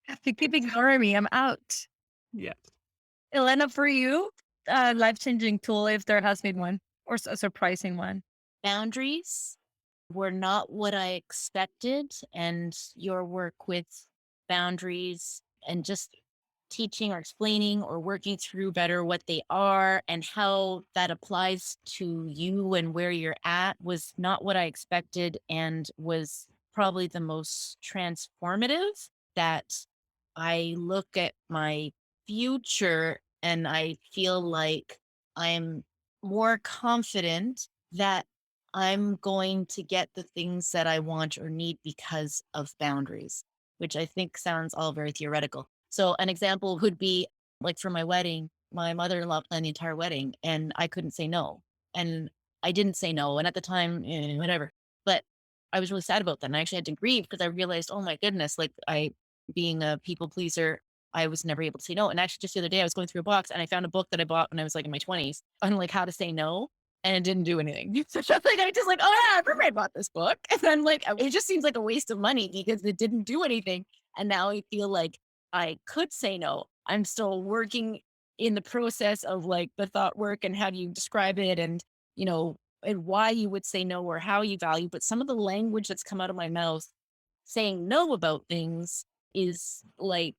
If you keep ignoring me, I'm out. Yeah. Elena, for you, life-changing tool if there has been one, or a surprising one. Boundaries were not what I expected. And your work with boundaries and just teaching or explaining or working through better what they are and how that applies to you and where you're at was not what I expected and was probably the most transformative. That I look at my future and I feel like I'm more confident that I'm going to get the things that I want or need because of boundaries, which I think sounds all very theoretical. So, an example would be like for my wedding, my mother in law planned the entire wedding and I couldn't say no. And I didn't say no. And at the time, whatever. But I was really sad about that. And I actually had to grieve because I realized, oh my goodness, like being a people pleaser, I was never able to say no. And actually, just the other day, I was going through a box and I found a book that I bought when I was like in my 20s on like how to say no, and it didn't do anything. So just like I just like, oh yeah, I remember I bought this book, and then like it just seems like a waste of money because it didn't do anything. And now I feel like I could say no. I'm still working in the process of like the thought work and how do you describe it, and you know, and why you would say no or how you value. But some of the language that's come out of my mouth saying no about things is like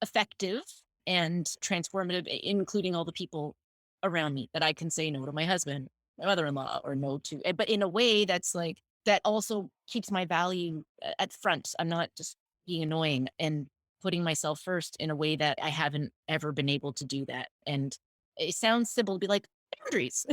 effective and transformative, including all the people around me that I can say no to my husband, my mother-in-law, or no to, but in a way that's like, that also keeps my value at front. I'm not just being annoying and putting myself first in a way that I haven't ever been able to do that. And it sounds simple to be like boundaries,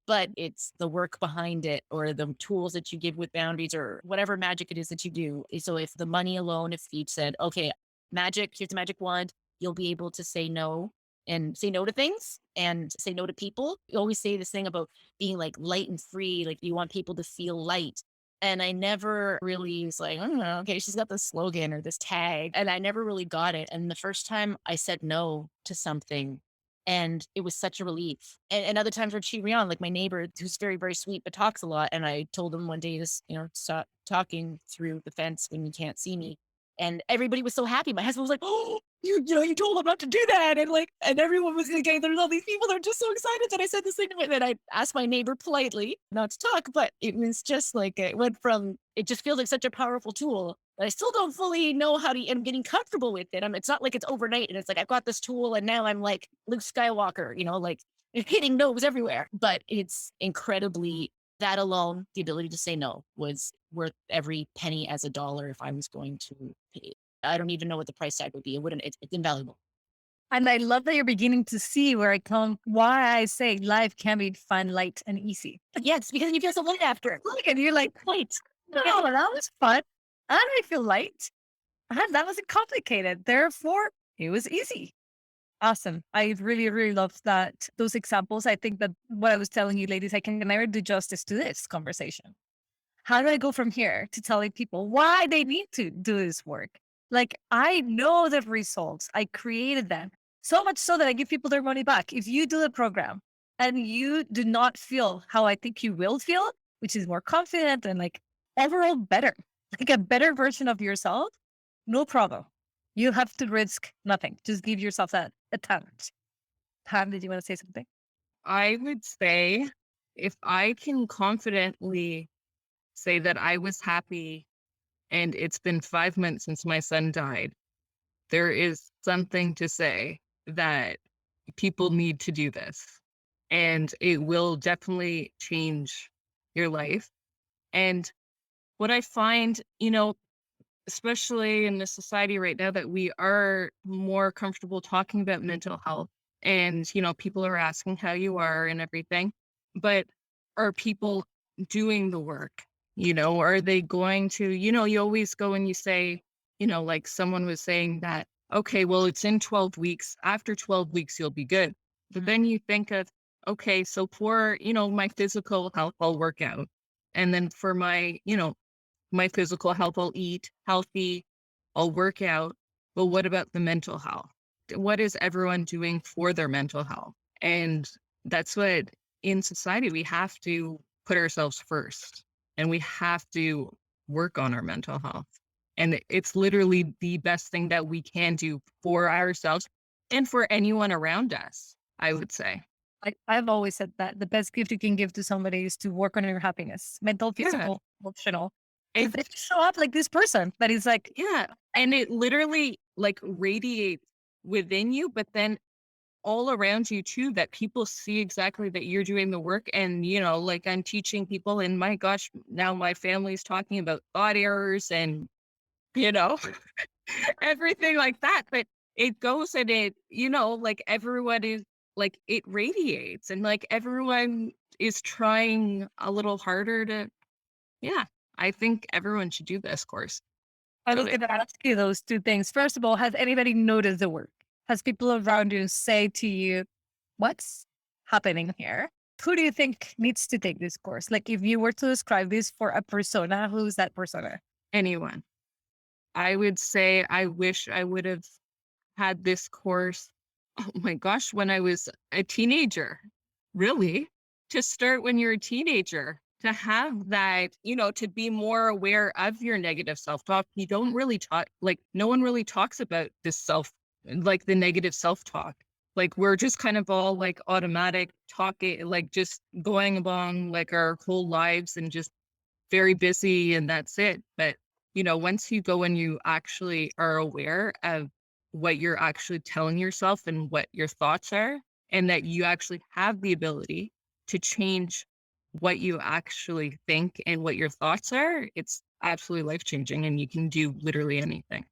but it's the work behind it or the tools that you give with boundaries or whatever magic it is that you do. So if the money alone, if you said, okay, magic, here's the magic wand, you'll be able to say no and say no to things and say no to people. You always say this thing about being like light and free, like you want people to feel light. And I never really was like, oh, okay, she's got this slogan or this tag. And I never really got it. And the first time I said no to something, and it was such a relief. And other times were cheering me on, like my neighbor who's very, very sweet, but talks a lot. And I told him one day to, stop talking through the fence when you can't see me. And everybody was so happy. My husband was like, oh, you told him not to do that. And like, and everyone was like, there's all these people that are just so excited that I said this thing. And then I asked my neighbor politely not to talk, but it was just like, it went from, it just feels like such a powerful tool. But I still don't fully know how to, I'm getting comfortable with it. It's not like it's overnight and it's like, I've got this tool and now I'm like Luke Skywalker, like hitting no's everywhere, but it's incredibly, that alone, the ability to say no was worth every penny as a dollar if I was going to pay. I don't even know what the price tag would be. It wouldn't, it's invaluable. And I love that you're beginning to see where I come, why I say life can be fun, light, and easy. Yeah, it's because you feel so light after it. Look, and you're like, wait, no, that was fun. And I feel light. And that wasn't complicated. Therefore, it was easy. Awesome. I really, really love that. Those examples. I think that what I was telling you, ladies, I can never do justice to this conversation. How do I go from here to telling people why they need to do this work? Like, I know the results. I created them so much so that I give people their money back. If you do the program and you do not feel how I think you will feel, which is more confident and like overall better, like a better version of yourself, no problem. You have to risk nothing. Just give yourself that attempt. Pam, did you want to say something? I would say if I can confidently say that I was happy and it's been 5 months since my son died, there is something to say that people need to do this and it will definitely change your life. And what I find, especially in the society right now, that we are more comfortable talking about mental health. And, people are asking how you are and everything. But are people doing the work? Are they going to, you always go and you say, like someone was saying that, okay, well, it's in 12 weeks. After 12 weeks, you'll be good. But then you think of, okay, so for, my physical health, I'll work out. And then for my physical health, I'll eat healthy, I'll work out. But what about the mental health? What is everyone doing for their mental health? And that's what in society we have to put ourselves first and we have to work on our mental health. And it's literally the best thing that we can do for ourselves and for anyone around us, I would say. I've always said that the best gift you can give to somebody is to work on your happiness, mental, Yeah. physical, emotional. It, Because they show up like this person that is like, yeah. And it literally like radiates within you, but then all around you too, that people see exactly that you're doing the work. And, like I'm teaching people, and my gosh, now my family's talking about thought errors and, you know, everything like that. But it goes and like everyone is like it radiates and like everyone is trying a little harder to, yeah, I think everyone should do this course. I was Really. going to ask you those two things. First of all, has anybody noticed the work? Has people around you say to you, what's happening here? Who do you think needs to take this course? Like if you were to describe this for a persona, who's that persona? Anyone. I would say I wish I would have had this course, oh my gosh, when I was a teenager. Really? To start when you're a teenager, to have that, to be more aware of your negative self-talk. You don't really talk, like, no one really talks about this like the negative self-talk. Like, we're just kind of all like automatic talking, like just going along like our whole lives and just very busy and that's it. But, once you go and you actually are aware of what you're actually telling yourself and what your thoughts are, and that you actually have the ability to change what you actually think and what your thoughts are, it's absolutely life changing and you can do literally anything.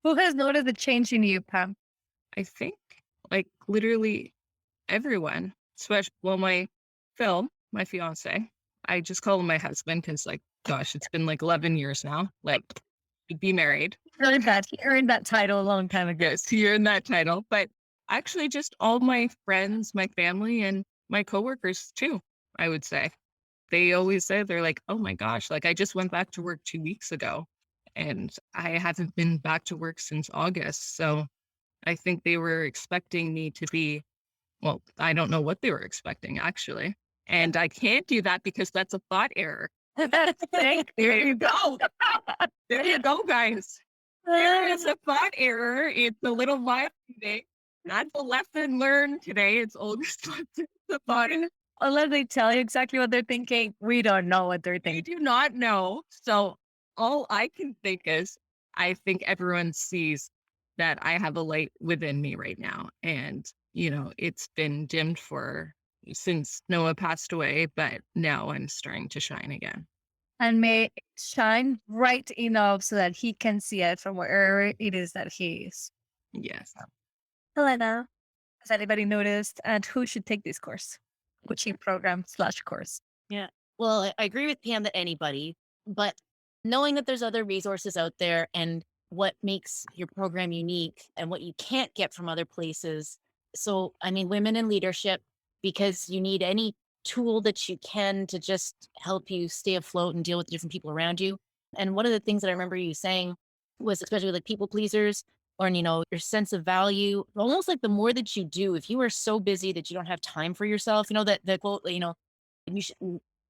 Who has noticed the change in you, Pam? I think like literally everyone, especially, well, my fiance, I just call him my husband because, like, gosh, it's been like 11 years now. Like, we'd be married. He earned that title a long time ago. Yes, you're in that title. But actually, just all my friends, my family, and my coworkers too, I would say. They always say, they're like, oh my gosh, like, I just went back to work 2 weeks ago and I haven't been back to work since August. So I think they were expecting me to be, well, I don't know what they were expecting actually. And I can't do that because that's a thought error. There you go. There you go, guys. There is a thought error. It's a little life today. Not the lesson learned today. It's August lesson. The thought error. Unless they tell you exactly what they're thinking, we don't know what they're I thinking. do not know. So all I can think is, I think everyone sees that I have a light within me right now. And, it's been dimmed since Noah passed away, but now I'm starting to shine again. And may it shine bright enough so that he can see it from wherever it is that he is. Yes. Elena, has anybody noticed? And who should take this course? Coaching program / course. Yeah. Well, I agree with Pam that anybody, but knowing that there's other resources out there and what makes your program unique and what you can't get from other places. So, I mean, women in leadership, because you need any tool that you can to just help you stay afloat and deal with different people around you. And one of the things that I remember you saying was, especially with like people pleasers or, your sense of value, almost like the more that you do, if you are so busy that you don't have time for yourself, that quote, you should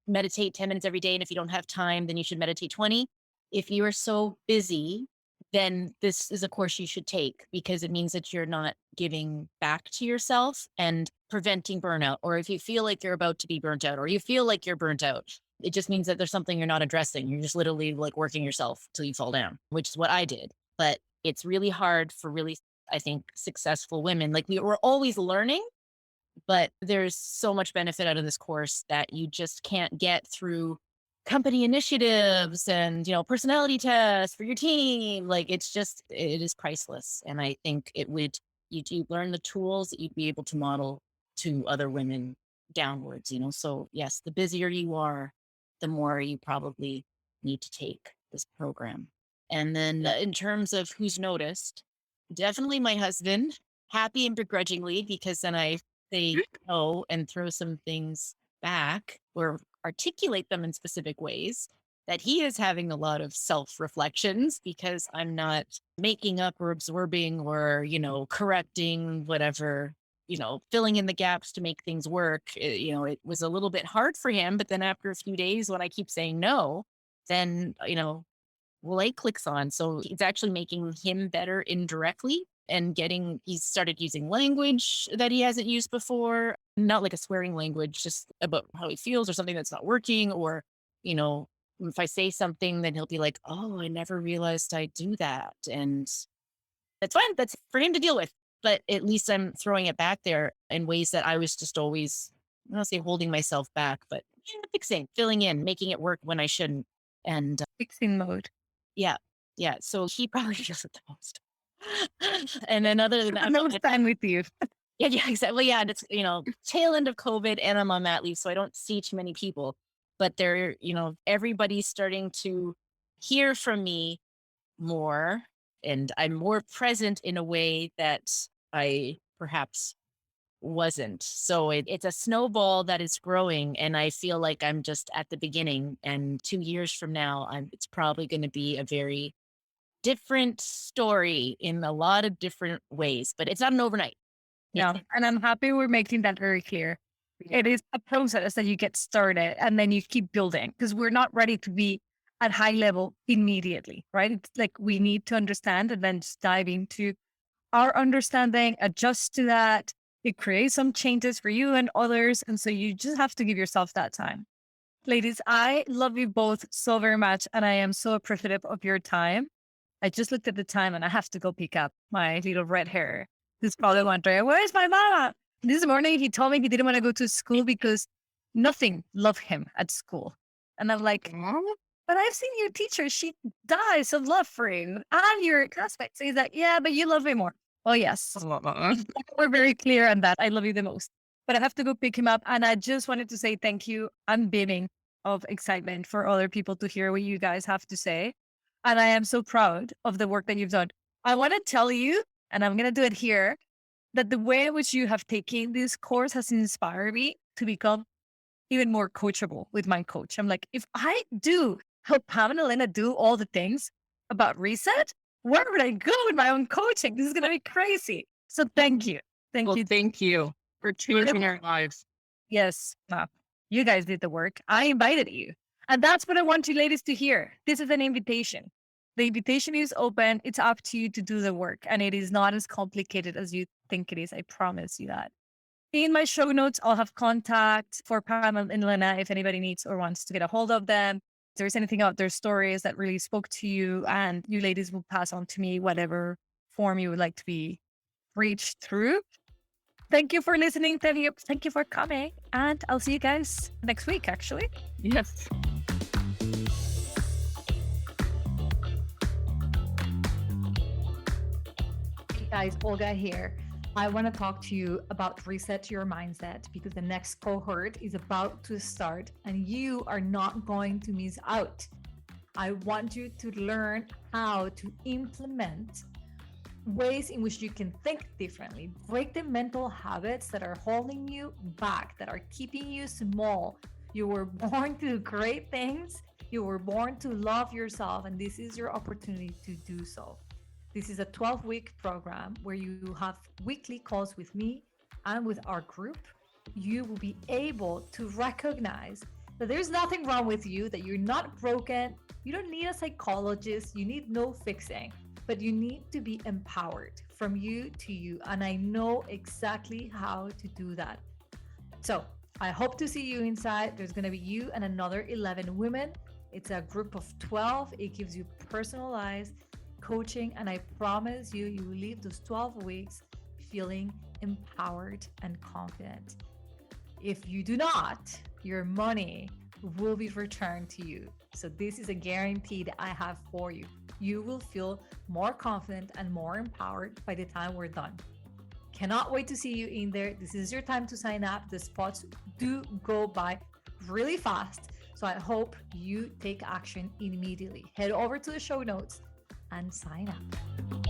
meditate 10 minutes every day. And if you don't have time, then you should meditate 20. If you are so busy, then this is a course you should take because it means that you're not giving back to yourself and preventing burnout. Or if you feel like you're about to be burnt out or you feel like you're burnt out, it just means that there's something you're not addressing. You're just literally like working yourself till you fall down, which is what I did. But it's really hard for really, I think, successful women. Like we're always learning, but there's so much benefit out of this course that you just can't get through company initiatives and, personality tests for your team. Like it is priceless. And I think you learn the tools that you'd be able to model to other women downwards. So yes, the busier you are, the more you probably need to take this program. And then in terms of who's noticed, definitely my husband, happy and begrudgingly, because then I say no and throw some things back or articulate them in specific ways, that he is having a lot of self reflections because I'm not making up or absorbing or, correcting whatever, filling in the gaps to make things work. It was a little bit hard for him. But then after a few days, when I keep saying no, then, light clicks on. So it's actually making him better indirectly and he's started using language that he hasn't used before, not like a swearing language, just about how he feels or something that's not working. Or, you know, if I say something, then he'll be like, oh, I never realized I do that. And that's fine. That's for him to deal with. But at least I'm throwing it back there in ways that I was just always, I don't say holding myself back, but fixing, filling in, making it work when I shouldn't. And Fixing mode. yeah. Yeah. So he probably feels it the most. And then other than that, No time with you. yeah, exactly. Yeah. And it's, tail end of COVID and I'm on mat leave. So I don't see too many people, but everybody's starting to hear from me more and I'm more present in a way that I perhaps wasn't. So it's a snowball that is growing. And I feel like I'm just at the beginning. And 2 years from now, it's probably going to be a very different story in a lot of different ways, but it's not an overnight. Yeah. And I'm happy we're making that very clear. It is a process that you get started and then you keep building because we're not ready to be at high level immediately, right? It's like we need to understand and then just dive into our understanding, adjust to that. It creates some changes for you and others. And so you just have to give yourself that time. Ladies, I love you both so very much. And I am so appreciative of your time. I just looked at the time and I have to go pick up my little red hair. He's probably wondering, where's my mama? This morning, he told me he didn't want to go to school because nothing loved him at school. And I'm like, but I've seen your teacher. She dies of love for you and your classmates. So he's like, yeah, but you love me more. Oh, yes. We're very clear on that. I love you the most. But I have to go pick him up. And I just wanted to say thank you. I'm beaming of excitement for other people to hear what you guys have to say. And I am so proud of the work that you've done. I want to tell you, and I'm going to do it here, that the way in which you have taken this course has inspired me to become even more coachable with my coach. I'm like, if I do help Pam and Elena do all the things about reset, where would I go with my own coaching? This is going to be crazy. So thank you. Thank you. Thank you for changing our lives. Yes. You guys did the work. I invited you. And that's what I want you ladies to hear. This is an invitation. The invitation is open. It's up to you to do the work. And it is not as complicated as you think it is. I promise you that. In my show notes, I'll have contact for Pam and Elena if anybody needs or wants to get a hold of them. If there's anything out there, stories that really spoke to you, and you ladies will pass on to me whatever form you would like to be reached through. Thank you for listening. Thank you for coming. And I'll see you guys next week, actually. Yes. Hey guys, Olga here. I want to talk to you about reset your mindset because the next cohort is about to start and you are not going to miss out. I want you to learn how to implement ways in which you can think differently, break the mental habits that are holding you back, that are keeping you small. You were born to do great things. You were born to love yourself, and this is your opportunity to do so. This is a 12-week program where you have weekly calls with me and with our group. You will be able to recognize that there's nothing wrong with you, that you're not broken. You don't need a psychologist. You need no fixing, but you need to be empowered from you to you. And I know exactly how to do that. So I hope to see you inside. There's going to be you and another 11 women. It's a group of 12. It gives you personalized coaching, and I promise you, you will leave those 12 weeks feeling empowered and confident. If you do not, your money will be returned to you. So this is a guarantee that I have for you. You will feel more confident and more empowered by the time we're done. Cannot wait to see you in there. This is your time to sign up. The spots do go by really fast. So I hope you take action immediately. Head over to the show notes and sign up.